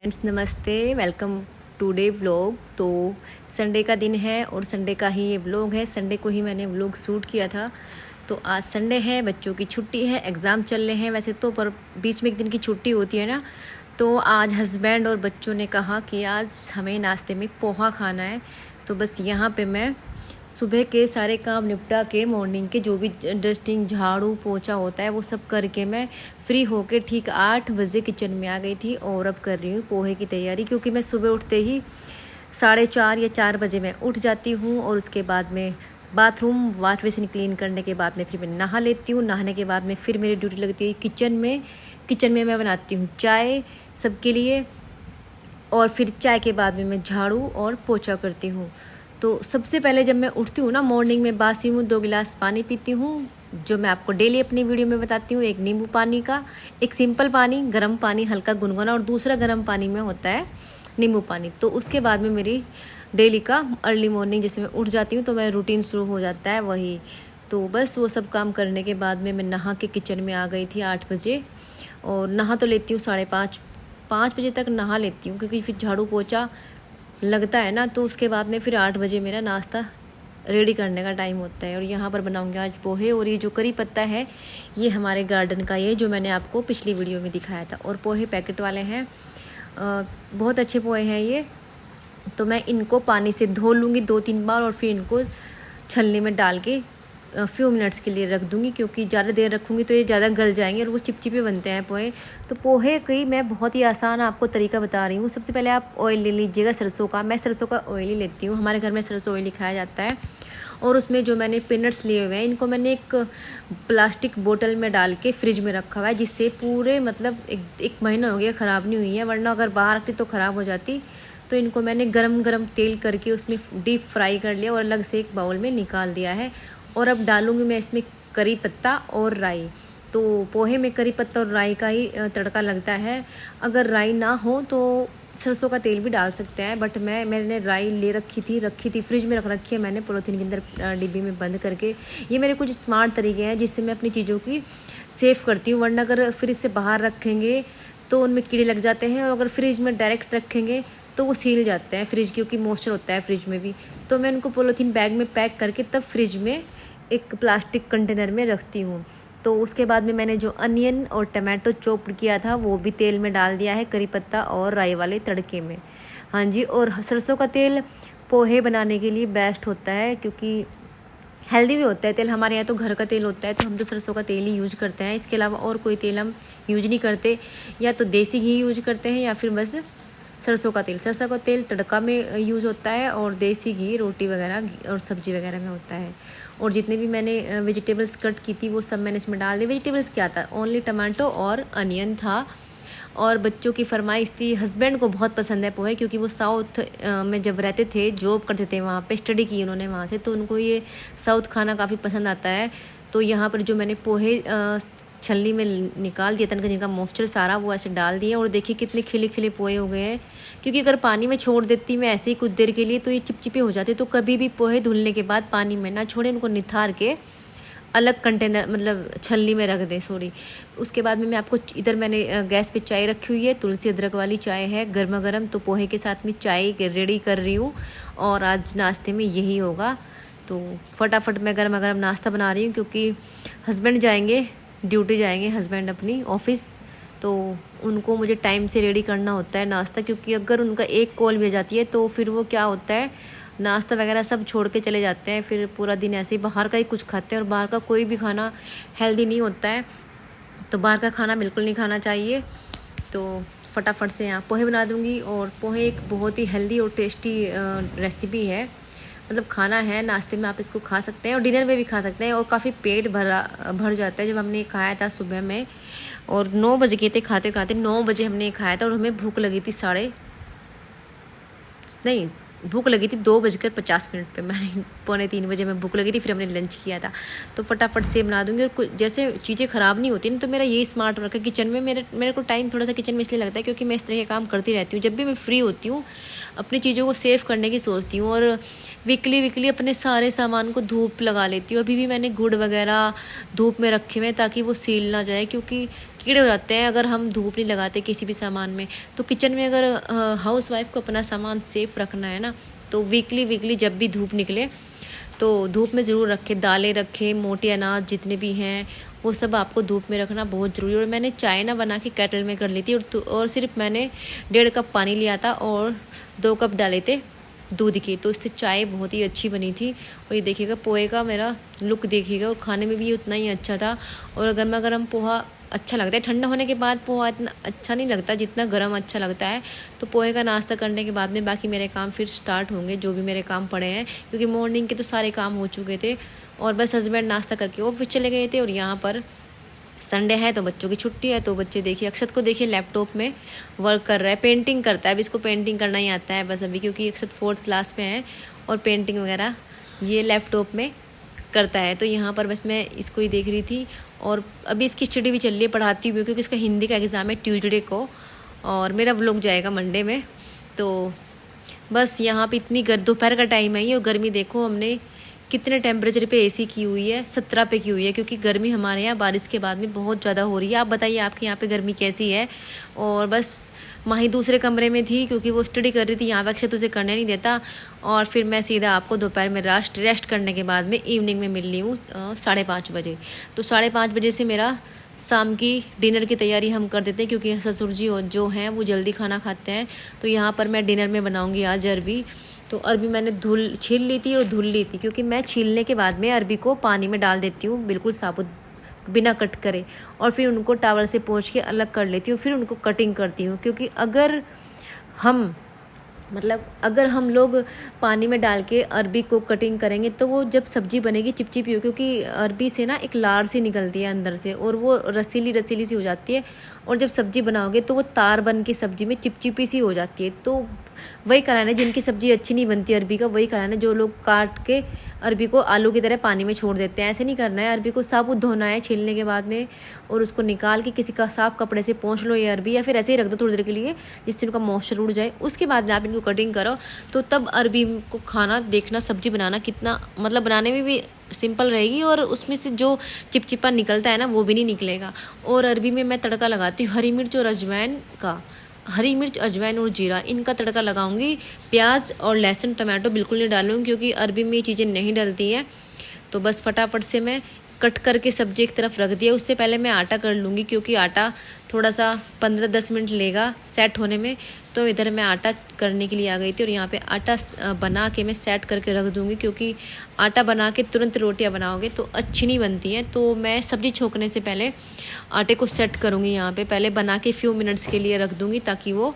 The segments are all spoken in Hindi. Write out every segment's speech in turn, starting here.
फ्रेंड्स नमस्ते, वेलकम टुडे व्लॉग। तो संडे का दिन है और संडे का ही ये व्लॉग है। संडे को ही मैंने व्लॉग शूट किया था। तो आज संडे है, बच्चों की छुट्टी है, एग्ज़ाम चल रहे हैं वैसे तो, पर बीच में एक दिन की छुट्टी होती है ना। तो आज हस्बैंड और बच्चों ने कहा कि आज हमें नाश्ते में पोहा खाना है। तो बस यहाँ पे मैं सुबह के सारे काम निपटा के, मॉर्निंग के जो भी डस्टिंग झाड़ू पोछा होता है वो सब करके मैं फ्री होके ठीक 8 बजे किचन में आ गई थी। और अब कर रही हूँ पोहे की तैयारी, क्योंकि मैं सुबह उठते ही 4:30 या 4 बजे मैं उठ जाती हूँ। और उसके बाद में बाथरूम वाश बेसिन क्लीन करने के बाद में फिर मैं नहा लेती हूँ। नहाने के बाद में फिर मेरी ड्यूटी लगती है किचन में मैं बनाती हूँ चाय सबके लिए। और फिर चाय के बाद में मैं झाड़ू और पोछा करती हूँ। तो सबसे पहले जब मैं उठती हूँ ना मॉर्निंग में, बासी मुँह 2 गिलास पानी पीती हूँ, जो मैं आपको डेली अपनी वीडियो में बताती हूँ। एक नींबू पानी का, एक सिंपल पानी, गर्म पानी हल्का गुनगुना, और दूसरा गर्म पानी में होता है नींबू पानी। तो उसके बाद में मेरी डेली का अर्ली मॉर्निंग जैसे मैं उठ जाती हूँ तो मेरा रूटीन शुरू हो जाता है वही। तो बस वो सब काम करने के बाद में मैं नहा के किचन में आ गई थी 8 बजे। और नहा तो लेती हूँ 5:30 बजे तक नहा लेती हूँ, क्योंकि फिर झाड़ू पोछा लगता है ना। तो उसके बाद में फिर 8 बजे मेरा नाश्ता रेडी करने का टाइम होता है। और यहाँ पर बनाऊंगी आज पोहे। और ये जो करी पत्ता है ये हमारे गार्डन का, ये जो मैंने आपको पिछली वीडियो में दिखाया था। और पोहे पैकेट वाले हैं, बहुत अच्छे पोहे हैं ये। तो मैं इनको पानी से धो लूँगी 2-3 बार, और फिर इनको छलनी में डाल के फ्यू मिनट्स के लिए रख दूँगी, क्योंकि ज़्यादा देर रखूँगी तो ये ज़्यादा गल जाएंगे और वो चिपचिपे बनते हैं पोहे। तो पोहे की मैं बहुत ही आसान आपको तरीका बता रही हूँ। सबसे पहले आप ऑयल ले लीजिएगा सरसों का। मैं सरसों का ऑयल ही लेती हूँ, हमारे घर में सरसों ऑयल ही खाया जाता है। और उसमें जो मैंने पीनट्स लिए हुए हैं, इनको मैंने एक प्लास्टिक बोतल में डाल के फ्रिज में रखा हुआ है, जिससे पूरे मतलब एक महीना हो गया ख़राब नहीं हुई है, वरना अगर बाहर रखती तो ख़राब हो जाती। तो इनको मैंने गरम तेल करके उसमें डीप फ्राई कर लिया और अलग से एक बाउल में निकाल दिया है। और अब डालूँगी मैं इसमें करी पत्ता और राई। तो पोहे में करी पत्ता और राई का ही तड़का लगता है। अगर राई ना हो तो सरसों का तेल भी डाल सकते हैं, बट मैंने राई ले रखी थी फ्रिज में रख रखी है मैंने पॉलीथीन के अंदर डिब्बी में बंद करके। ये मेरे कुछ स्मार्ट तरीके हैं जिससे मैं अपनी चीज़ों की सेफ़ करती हूँ, वरना अगर फ्रिज से बाहर रखेंगे तो उनमें कीड़े लग जाते हैं। और अगर फ्रिज में डायरेक्ट रखेंगे तो वो सील जाते हैं फ्रिज, क्योंकि मॉइस्चर होता है फ्रिज में भी। तो मैं उनको पॉलीथीन बैग में पैक करके तब फ्रिज में एक प्लास्टिक कंटेनर में रखती हूँ। तो उसके बाद में मैंने जो अनियन और टमाटो चॉप किया था वो भी तेल में डाल दिया है, करी पत्ता और राई वाले तड़के में। हाँ जी। और सरसों का तेल पोहे बनाने के लिए बेस्ट होता है, क्योंकि हेल्दी भी होता है तेल। हमारे यहाँ तो घर का तेल होता है, तो हम तो सरसों का तेल ही यूज करते हैं। इसके अलावा और कोई तेल हम यूज नहीं करते, या तो देसी घी यूज करते हैं या फिर बस सरसों का तेल तड़का में यूज़ होता है, और देसी घी रोटी वगैरह और सब्ज़ी वगैरह में होता है। और जितने भी मैंने वेजिटेबल्स कट की थी वो सब मैंने इसमें डाल दी। वेजिटेबल्स क्या था, ओनली टमाटो और अनियन था। और बच्चों की फरमाइश थी, हस्बैंड को बहुत पसंद है पोहे, क्योंकि वो साउथ में जब रहते थे, जॉब करते थे वहाँ पे, स्टडी की उन्होंने वहाँ से, तो उनको ये साउथ खाना काफ़ी पसंद आता है। तो यहाँ पर जो मैंने पोहे छलनी में निकाल दिया था, जिनका मॉइस्चर सारा वो ऐसे डाल दिया। और देखिए कितने खिले खिले पोहे हो गए हैं, क्योंकि अगर पानी में छोड़ देती मैं ऐसे ही कुछ देर के लिए तो ये चिपचिपे हो जाते। तो कभी भी पोहे धुलने के बाद पानी में ना छोड़े, उनको निथार के अलग कंटेनर मतलब छलनी में रख दें, सॉरी। उसके बाद में मैं आपको इधर मैंने गैस पे चाय रखी हुई है, तुलसी अदरक वाली चाय है गर्मा गर्म। तो पोहे के साथ में चाय रेडी कर रही हूँ, और आज नाश्ते में यही होगा। तो फटाफट मैं गर्मा गर्म नाश्ता बना रही हूँ, क्योंकि हस्बैंड जाएंगे ड्यूटी, जाएंगे हस्बैंड अपनी ऑफिस। तो उनको मुझे टाइम से रेडी करना होता है नाश्ता, क्योंकि अगर उनका एक कॉल भी आ जाती है तो फिर वो क्या होता है, नाश्ता वगैरह सब छोड़ के चले जाते हैं। फिर पूरा दिन ऐसे ही बाहर का ही कुछ खाते हैं, और बाहर का कोई भी खाना हेल्दी नहीं होता है। तो बाहर का खाना बिल्कुल नहीं खाना चाहिए। तो फटाफट से यहाँ पोहे बना दूँगी। और पोहे एक बहुत ही हेल्दी और टेस्टी रेसिपी है, मतलब खाना है, नाश्ते में आप इसको खा सकते हैं और डिनर में भी खा सकते हैं। और काफ़ी पेट भर जाता है। जब हमने खाया था सुबह में, और 9 बज गए थे खाते खाते, 9 बजे हमने खाया था, और हमें भूख लगी थी भूख लगी थी 2:50 पे। मैंने 2:45 बजे में भूख लगी थी, फिर हमने लंच किया था। तो फटाफट से बना दूंगी। और जैसे चीज़ें ख़राब नहीं होती ना, तो मेरा यही स्मार्ट वर्क है किचन में। मेरे को टाइम थोड़ा सा किचन में इसलिए लगता है, क्योंकि मैं इस तरह के काम करती रहती हूँ। जब भी मैं फ्री होती हूँ अपनी चीज़ों को सेव करने की सोचती हूँ, और वीकली अपने सारे सामान को धूप लगा लेती हूँ। अभी भी मैंने गुड़ वगैरह धूप में रखे हुए हैं, ताकि वो सील ना जाए, क्योंकि कीड़े हो जाते हैं अगर हम धूप नहीं लगाते किसी भी सामान में। तो किचन में अगर हाउस वाइफ को अपना सामान सेफ रखना है ना, तो वीकली जब भी धूप निकले तो धूप में ज़रूर रखें। दालें रखें, मोटे अनाज जितने भी हैं वो सब आपको धूप में रखना बहुत ज़रूरी है। और मैंने चाय ना बना के केटल में कर ली थी, और सिर्फ मैंने 1.5 कप पानी लिया था और 2 कप डाले थे दूध के, तो इससे चाय बहुत ही अच्छी बनी थी। और ये देखिएगा पोहे का मेरा लुक देखिएगा, और खाने में भी उतना ही अच्छा था। और गर्मा गर्म पोहा अच्छा लगता है, ठंडा होने के बाद पोहा इतना अच्छा नहीं लगता जितना गर्म अच्छा लगता है। तो पोहे का नाश्ता करने के बाद में बाकी मेरे काम फिर स्टार्ट होंगे, जो भी मेरे काम पड़े हैं, क्योंकि मॉर्निंग के तो सारे काम हो चुके थे। और बस हस्बैंड नाश्ता करके ऑफिस चले गए थे। और यहाँ पर संडे है तो बच्चों की छुट्टी है, तो बच्चे देखिए, अक्षत को देखिए लैपटॉप में वर्क कर रहा है, पेंटिंग करता है। अब इसको पेंटिंग करना ही आता है बस अभी, क्योंकि अक्षत 4th क्लास में है और पेंटिंग वगैरह ये लैपटॉप में करता है। तो यहाँ पर बस मैं इसको ही देख रही थी। और अभी इसकी स्टडी भी चल रही है, पढ़ाती हुई, क्योंकि इसका हिंदी का एग्ज़ाम है ट्यूसडे को और मेरा व्लॉग जाएगा मंडे में। तो बस यहाँ पे इतनी दोपहर का टाइम है ये, और गर्मी देखो हमने कितने टेम्परेचर पे एसी की हुई है, 17 पे की हुई है, क्योंकि गर्मी हमारे यहाँ बारिश के बाद में बहुत ज़्यादा हो रही है। आप बताइए आपके यहाँ पे गर्मी कैसी है। और बस माही दूसरे कमरे में थी क्योंकि वो स्टडी कर रही थी, यहाँ पे अक्षत उसे करने नहीं देता। और फिर मैं सीधा आपको दोपहर में रेस्ट करने के बाद में इवनिंग में मिल रही हूँ 5:30 बजे। तो 5:30 बजे से मेरा शाम की डिनर की तैयारी हम कर देते हैं, क्योंकि ससुर जी जो हैं वो जल्दी खाना खाते हैं। तो यहाँ पर मैं डिनर में बनाऊँगी आज अरबी। तो अरबी मैंने छील ली थी और धुल ली थी, क्योंकि मैं छीलने के बाद में अरबी को पानी में डाल देती हूँ बिल्कुल साबुत, बिना कट करे, और फिर उनको टॉवल से पोंछ के अलग कर लेती हूँ, फिर उनको कटिंग करती हूँ। क्योंकि अगर हम लोग पानी में डाल के अरबी को कटिंग करेंगे तो वो जब सब्जी बनेगी चिपचिपी हो, क्योंकि अरबी से ना एक लार सी निकलती है अंदर से, और वो रसीली सी हो जाती है। और जब सब्जी बनाओगे तो वो तार बन के सब्जी में चिपचिपी सी हो जाती है। तो वही कराना है, जिनकी सब्जी अच्छी नहीं बनती अरबी का, वही कराना है, जो लोग काट के अरबी को आलू की तरह पानी में छोड़ देते हैं। ऐसे नहीं करना है, अरबी को साबुत धोना है छीलने के बाद में, और उसको निकाल के किसी का साफ कपड़े से पोंछ लो ये अरबी, या फिर ऐसे ही रख दो थोड़ी देर के लिए जिससे उनका मॉइस्चर उड़ जाए। उसके बाद में आप इनको कटिंग करो, तो तब अरबी को खाना देखना, सब्जी बनाना कितना मतलब बनाने में भी सिंपल रहेगी, और उसमें से जो चिपचिपा निकलता है ना वो भी नहीं निकलेगा। और अरबी में मैं तड़का लगाती हूँ हरी मिर्च अजवाइन और जीरा, इनका तड़का लगाऊंगी। प्याज और लहसुन टमाटो बिल्कुल नहीं डालूंगी, क्योंकि अरबी में ये चीज़ें नहीं डलती हैं। तो बस फटाफट से मैं कट करके सब्जी एक तरफ रख दिया। उससे पहले मैं आटा कर लूँगी, क्योंकि आटा थोड़ा सा 15-10 मिनट लेगा सेट होने में। तो इधर मैं आटा करने के लिए आ गई थी, और यहाँ पे आटा बना के मैं सेट करके रख दूँगी, क्योंकि आटा बना के तुरंत रोटियाँ बनाओगे तो अच्छी नहीं बनती हैं। तो मैं सब्ज़ी छोंकने से पहले आटे को सेट करूँगी, यहाँ पे पहले बना के फ्यू मिनट्स के लिए रख दूँगी ताकि वो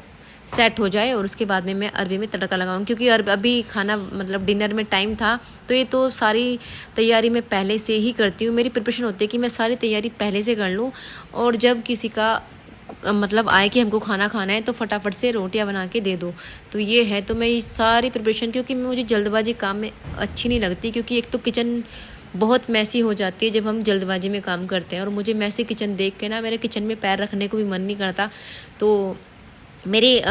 सेट हो जाए। और उसके बाद में मैं अरबी में तड़का लगाऊंगी, क्योंकि अभी खाना मतलब डिनर में टाइम था, तो ये तो सारी तैयारी मैं पहले से ही करती हूँ। मेरी प्रिपरेशन होती है कि मैं सारी तैयारी पहले से कर लूँ, और जब किसी का मतलब आए कि हमको खाना खाना है तो फटाफट से रोटियां बना के दे दो। तो ये है, तो मैं ये सारी प्रिपरेशन, क्योंकि मुझे जल्दबाजी काम में अच्छी नहीं लगती, क्योंकि एक तो किचन बहुत मैसी हो जाती है जब हम जल्दबाजी में काम करते हैं, और मुझे मैसी किचन देख के ना मेरे किचन में पैर रखने को भी मन नहीं करता। तो मेरी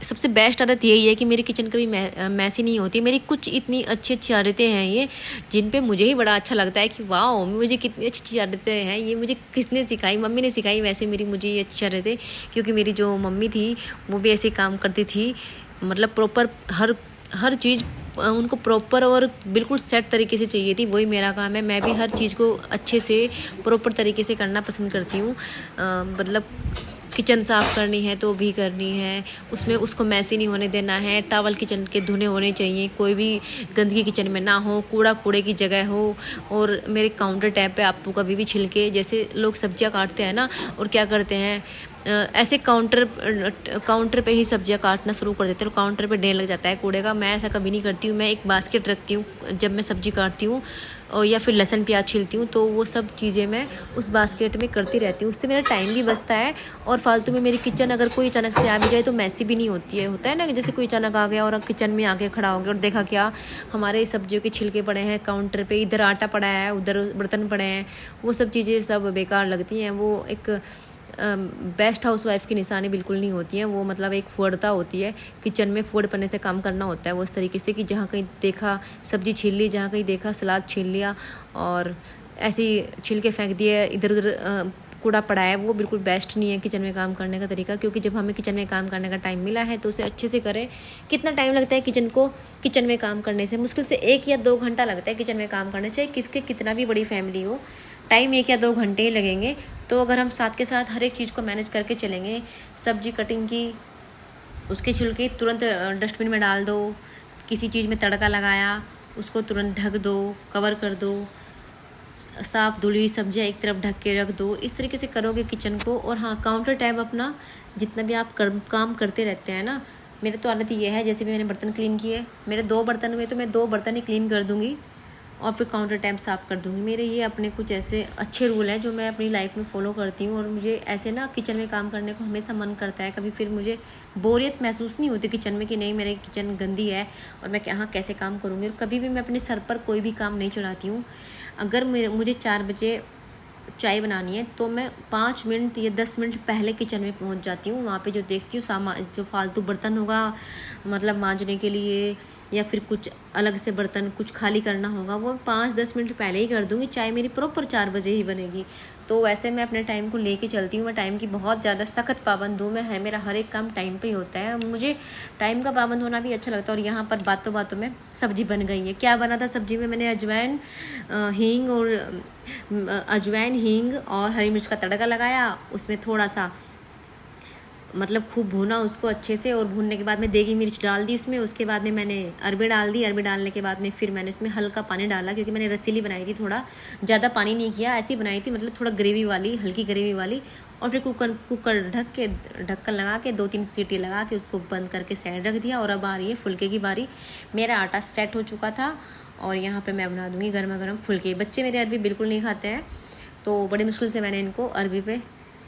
सबसे बेस्ट आदत यही है कि मेरी किचन कभी मैसी नहीं होती। मेरी कुछ इतनी अच्छी आदतें हैं ये, जिन पे मुझे ही बड़ा अच्छा लगता है कि वाह मुझे कितनी अच्छी आदतें हैं, ये मुझे किसने सिखाई, मम्मी ने सिखाई वैसे मुझे ये अच्छी आदतें। क्योंकि मेरी जो मम्मी थी वो भी ऐसे काम करती थी, मतलब प्रॉपर हर चीज़ उनको प्रॉपर और बिल्कुल सेट तरीके से चाहिए थी। वही मेरा काम है, मैं भी हर चीज़ को अच्छे से प्रॉपर तरीके से करना पसंद करती हूँ। मतलब किचन साफ़ करनी है तो भी करनी है, उसमें उसको मैसी नहीं होने देना है। टॉवल किचन के धुने होने चाहिए, कोई भी गंदगी किचन में ना हो, कूड़े की जगह हो। और मेरे काउंटर टैप पे आपको कभी भी छिलके, जैसे लोग सब्जियां काटते हैं ना और क्या करते हैं ऐसे काउंटर पे ही सब्जियां काटना शुरू कर देते हैं, तो काउंटर पे ढेर लग जाता है कूड़े का। मैं ऐसा कभी नहीं करती हूँ, मैं एक बास्केट रखती हूँ जब मैं सब्जी काटती हूँ, और या फिर लहसुन प्याज छीलती हूँ, तो वो सब चीज़ें मैं उस बास्केट में करती रहती हूँ। उससे मेरा टाइम भी बचता है, और फालतू में मेरी किचन अगर कोई अचानक से आ भी जाए तो मैसी भी नहीं होती है। होता है ना कि जैसे कोई अचानक आ गया और किचन में आके खड़ा हो गया और देखा क्या हमारे सब्जियों के छिलके पड़े हैं काउंटर पे, इधर आटा पड़ा है, उधर बर्तन पड़े हैं, वो सब चीज़ें सब बेकार लगती हैं। वो एक बेस्ट हाउस वाइफ की निशानी बिल्कुल नहीं होती है। वो मतलब एक फुर्ता होती है किचन में, फुर्ड पन्ने से काम करना होता है वो इस तरीके से कि जहाँ कहीं देखा सब्जी छील ली, जहाँ कहीं देखा सलाद छील लिया और ऐसे ही छिलके फेंक दिए, इधर उधर कूड़ा पड़ा है वो बिल्कुल बेस्ट नहीं है किचन में काम करने का तरीका, क्योंकि जब हमें किचन में काम करने का टाइम मिला है तो उसे अच्छे से करें। कितना टाइम लगता है किचन में काम करने से? मुश्किल से 1 या 2 घंटा लगता है किचन में काम करने, चाहे किसके कितना भी बड़ी फैमिली हो, टाइम 1 या 2 घंटे ही लगेंगे। तो अगर हम साथ के साथ हर एक चीज़ को मैनेज करके चलेंगे, सब्जी कटिंग की, उसके छिलके तुरंत डस्टबिन में डाल दो, किसी चीज़ में तड़का लगाया उसको तुरंत ढक दो, कवर कर दो, साफ़ धुली हुई सब्जियाँ एक तरफ ढक के रख दो। इस तरीके से करोगे किचन को। और हाँ, काउंटर टैब अपना जितना भी आप काम करते रहते हैं ना, मेरे तो आदत ये है, जैसे भी मैंने बर्तन क्लीन किए, मेरे 2 बर्तन हुए तो मैं 2 बर्तन ही क्लीन कर दूँगी और फिर काउंटर टैब साफ़ कर दूँगी। मेरे ये अपने कुछ ऐसे अच्छे रूल हैं जो मैं अपनी लाइफ में फ़ॉलो करती हूँ। और मुझे ऐसे ना किचन में काम करने को हमेशा मन करता है। कभी फिर मुझे बोरियत महसूस नहीं होती किचन में कि नहीं मेरी किचन गंदी है और मैं यहाँ कैसे काम करूँगी। और कभी भी मैं अपने सर पर कोई भी काम नहीं चढ़ाती हूँ। अगर मुझे 4 बजे चाय बनानी है तो मैं 5 मिनट या 10 मिनट पहले किचन में पहुंच जाती हूँ। वहाँ पे जो देखती हूँ सामान, जो फालतू बर्तन होगा मतलब मांजने के लिए, या फिर कुछ अलग से बर्तन कुछ खाली करना होगा, वो 5-10 मिनट पहले ही कर दूँगी। चाय मेरी प्रॉपर 4 बजे ही बनेगी। तो वैसे मैं अपने टाइम को लेके चलती हूँ। मैं टाइम की बहुत ज़्यादा सख्त पाबंद हूँ। मेरा हर एक काम टाइम पे ही होता है। मुझे टाइम का पाबंद होना भी अच्छा लगता है। और यहाँ पर बातों बातों में सब्जी बन गई है। क्या बना था सब्जी में? मैंने अजवाइन, हींग और हरी मिर्च का तड़का लगाया। उसमें थोड़ा सा मतलब खूब भूना उसको अच्छे से, और भूनने के बाद में देगी मिर्च डाल दी उसमें। उसके बाद में मैंने अरबी डाल दी। अरबी डालने के बाद में फिर मैंने उसमें हल्का पानी डाला, क्योंकि मैंने रसीली बनाई थी, थोड़ा ज़्यादा पानी नहीं किया, ऐसी बनाई थी मतलब थोड़ा ग्रेवी वाली, हल्की ग्रेवी वाली। और फिर कुकर ढक्कन लगा के 2-3 सीटी लगा के उसको बंद करके साइड रख दिया। और अब आ रही है फुलके की बारी। मेरा आटा सेट हो चुका था और यहाँ पर मैं बना दूँगी गर्मा गर्म फुलके। बच्चे मेरे अरबी बिल्कुल नहीं खाते हैं, तो बड़ी मुश्किल से मैंने इनको अरबी पे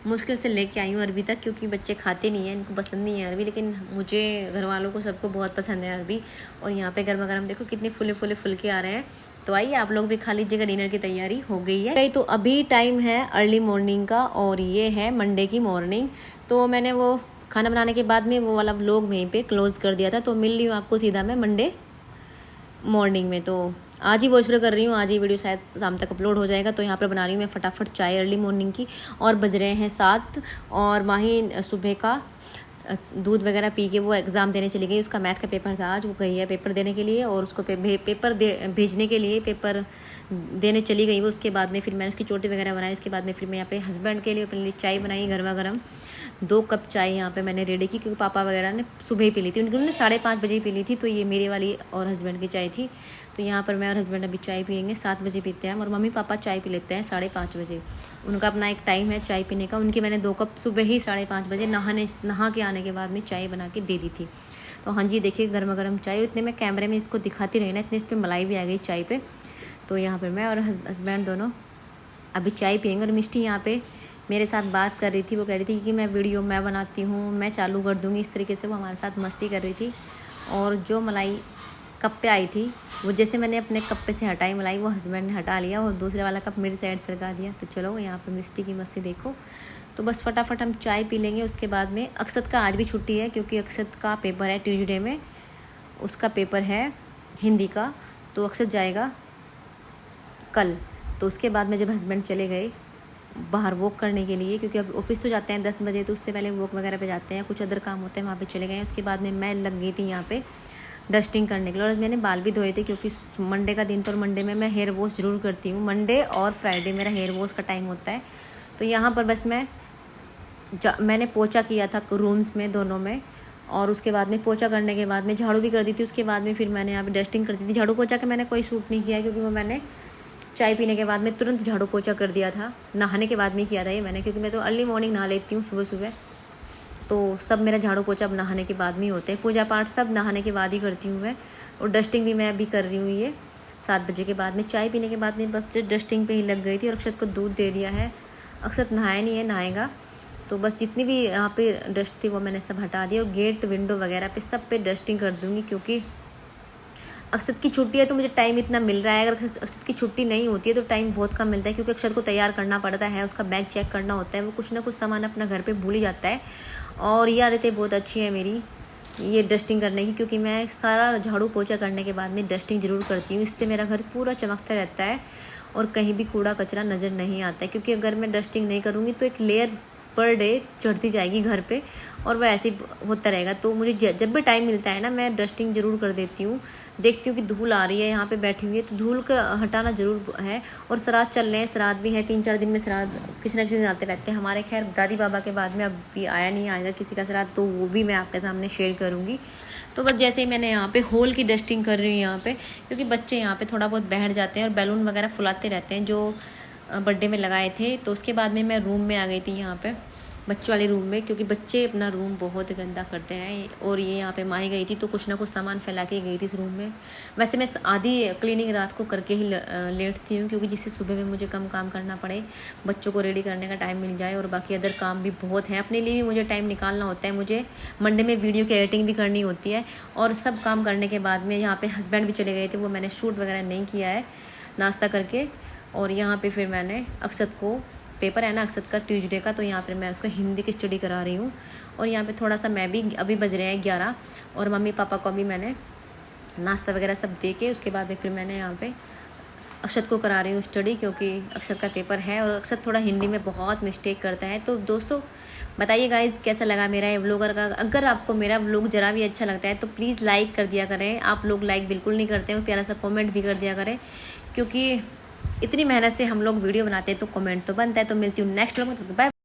मुश्किल से लेके आई हूँ अरबी तक, क्योंकि बच्चे खाते नहीं हैं, इनको पसंद नहीं है अरबी। लेकिन मुझे, घर वालों को, सबको बहुत पसंद है अरबी। और यहाँ पे गर्मा गर्म देखो कितने फुले फुलके आ रहे हैं। तो आइए आप लोग भी खा लीजिएगा। डिनर की तैयारी हो गई है। तो अभी टाइम है अर्ली मॉर्निंग का और ये है मंडे की मॉर्निंग। तो मैंने वो खाना बनाने के बाद में वो वाला व्लॉग वहीं पर क्लोज़ कर दिया था। तो मिल रही हूँ आपको सीधा मैं मंडे मॉर्निंग में। तो आज ही वॉच शुरू कर रही हूँ, आज ही वीडियो शायद शाम तक अपलोड हो जाएगा। तो यहाँ पर बना रही हूँ मैं फटाफट चाय अर्ली मॉर्निंग की। और बज रहे हैं 7 और माही सुबह का दूध वगैरह पी के वो एग्ज़ाम देने चली गई। उसका मैथ का पेपर था आज, वो गई है पेपर देने के लिए। और उसको पेपर भेजने के लिए पेपर देने चली गई वो। उसके बाद में फिर मैंने उसकी चोटी वगैरह बनाई। उसके बाद में फिर मैं यहाँ पे हस्बैंड के लिए अपने लिए चाय बनाई गर्मा गर्म। 2 कप चाय यहाँ पे मैंने रेडी की, क्योंकि पापा वगैरह ने सुबह ही पी ली थी। उन्होंने 5:30 बजे ही पी ली थी। तो ये मेरे वाली और हस्बैंड की चाय थी। तो यहाँ पर मैं और हस्बैंड अभी चाय पियेंगे। 7 बजे पीते हैं, और मम्मी पापा चाय पी लेते हैं 5:30 बजे। उनका अपना एक टाइम है चाय पीने का। उनकी मैंने 2 कप सुबह ही 5:30 बजे नहा के आने के बाद में चाय बना के दे दी थी। तो हाँ जी, देखिए गर्मा गर्म चाय। इतने में कैमरे में इसको दिखाती रही ना, इतने इस पर मलाई भी आ गई चाय पे। तो यहाँ पर मैं और हस्बैंड दोनों अभी चाय पियेंगे। और मिष्टी यहाँ पे मेरे साथ बात कर रही थी। वो कह रही थी कि मैं वीडियो मैं बनाती हूँ, मैं चालू कर दूँगी, इस तरीके से वो हमारे साथ मस्ती कर रही थी। और जो मलाई कप पे आई थी, वो जैसे मैंने अपने कप पे से हटाई मलाई, वो हस्बैंड ने हटा लिया और दूसरे वाला कप मेरी साइड सरका दिया। तो चलो यहाँ पे मिष्टी की मस्ती देखो। तो बस फटाफट हम चाय पी लेंगे। उसके बाद में अक्षत का आज भी छुट्टी है, क्योंकि अक्षत का पेपर है ट्यूसडे में, उसका पेपर है हिंदी का। तो अक्षत जाएगा कल। तो उसके बाद में जब हस्बैंड चले गए बाहर वॉक करने के लिए, क्योंकि अब ऑफिस तो जाते हैं 10 बजे, तो उससे पहले वॉक वगैरह पे जाते हैं, कुछ अदर काम होते हैं, वहाँ पे चले गए। उसके बाद में मैं लग गई थी यहाँ पे डस्टिंग करने के लिए। और मैंने बाल भी धोए थे, क्योंकि मंडे का दिन तो, और मंडे में मैं हेयर वॉश ज़रूर करती हूँ। मंडे और फ्राइडे मेरा हेयर वॉश का टाइम होता है। तो यहाँ पर बस मैंने पोछा किया था रूम्स में दोनों में। और उसके बाद में पोछा करने के बाद में झाड़ू भी कर दी थी। उसके बाद में फिर मैंने यहाँ पे डस्टिंग कर दी थी। झाड़ू पोछा के मैंने कोई सूट नहीं किया, क्योंकि वो मैंने चाय पीने के बाद में तुरंत झाड़ू पोछा कर दिया था। नहाने के बाद में किया था ये मैंने, क्योंकि मैं तो अर्ली मॉर्निंग नहा लेती हूँ सुबह सुबह। तो सब मेरा झाड़ू पोछा अब नहाने के बाद में ही होते हैं। पूजा पाठ सब नहाने के बाद ही करती हूँ मैं। और डस्टिंग भी मैं अभी कर रही हूँ ये 7 बजे के बाद में। चाय पीने के बाद में बस डस्टिंग पे ही लग गई थी। और अक्षत को दूध दे दिया है। अक्षत नहाया नहीं है, नहाएगा। तो बस जितनी भी यहाँ पे डस्ट थी वो मैंने सब हटा दिया। और गेट विंडो वगैरह पे सब पे डस्टिंग कर दूँगी, क्योंकि अक्षत की छुट्टी है तो मुझे टाइम इतना मिल रहा है। अगर अक्षत की छुट्टी नहीं होती है तो टाइम बहुत कम मिलता है, क्योंकि अक्षत को तैयार करना पड़ता है, उसका बैग चेक करना होता है, वो कुछ ना कुछ सामान अपना घर पे भूल ही जाता है। और ये आदतें बहुत अच्छी है मेरी ये डस्टिंग करने की, क्योंकि मैं सारा झाड़ू पोछा करने के बाद में डस्टिंग ज़रूर करती हूँ। इससे मेरा घर पूरा चमकता रहता है। और कहीं भी कूड़ा कचरा नज़र नहीं आता है, क्योंकि अगर मैं डस्टिंग नहीं करूँगी तो एक लेयर पर डे चढ़ती जाएगी घर पे और वह ऐसे ही होता रहेगा। तो मुझे जब भी टाइम मिलता है ना, मैं डस्टिंग ज़रूर कर देती हूँ। देखती हूँ कि धूल आ रही है, यहाँ पे बैठी हुई है, तो धूल का हटाना ज़रूर है। और श्राद्ध चल रहे हैं, श्राद्ध भी है, 3-4 दिन में श्राद्ध किसी न किसी दिन आते रहते हैं हमारे। खैर दादी बाबा के बाद में अब भी आया नहीं आएगा किसी का श्राद्ध, तो वो भी मैं आपके सामने शेयर करूँगी। तो बस जैसे ही मैंने यहाँ पे हॉल की डस्टिंग कर रही हूँ यहाँ पे, क्योंकि बच्चे यहाँ पे थोड़ा बहुत बैठ जाते हैं और बैलून वगैरह फुलाते रहते हैं जो बर्थडे में लगाए थे। तो उसके बाद में मैं रूम में आ गई थी, यहाँ पे बच्चों वाले रूम में, क्योंकि बच्चे अपना रूम बहुत गंदा करते हैं। और ये यहाँ पे माही गई थी तो कुछ ना कुछ सामान फैला के गई थी इस रूम में। वैसे मैं आधी क्लीनिंग रात को करके ही लेटती हूँ, क्योंकि जिससे सुबह में मुझे कम काम करना पड़े, बच्चों को रेडी करने का टाइम मिल जाए, और बाकी अदर काम भी बहुत है। अपने लिए भी मुझे टाइम निकालना होता है। मुझे मंडे में वीडियो की एडिटिंग भी करनी होती है, और सब काम करने के बाद में यहाँ पे हस्बैंड भी चले गए थे, वो मैंने शूट वगैरह नहीं किया है नाश्ता करके। और यहाँ पे फिर मैंने अक्षत को, पेपर है ना अक्षत का ट्यूसडे का, तो यहाँ पर मैं उसको हिंदी की स्टडी करा रही हूँ। और यहाँ पे थोड़ा सा मैं भी, अभी बज रहे हैं 11, और मम्मी पापा को भी मैंने नाश्ता वगैरह सब दे के उसके बाद में फिर मैंने यहाँ पे अक्षत को करा रही हूँ स्टडी, क्योंकि अक्षत का पेपर है और अक्षत थोड़ा हिंदी में बहुत मिस्टेक करता है। तो दोस्तों बताइए गाइज़ कैसा लगा मेरा ये व्लॉगर का। अगर आपको मेरा व्लॉग ज़रा भी अच्छा लगता है तो प्लीज़ लाइक कर दिया करें। आप लोग लाइक बिल्कुल नहीं करते हैं, प्यारा सा कॉमेंट भी कर दिया करें, क्योंकि इतनी मेहनत से हम लोग वीडियो बनाते हैं तो कमेंट तो बनता है। तो मिलती हूँ नेक्स्ट व्लॉग में, बाय।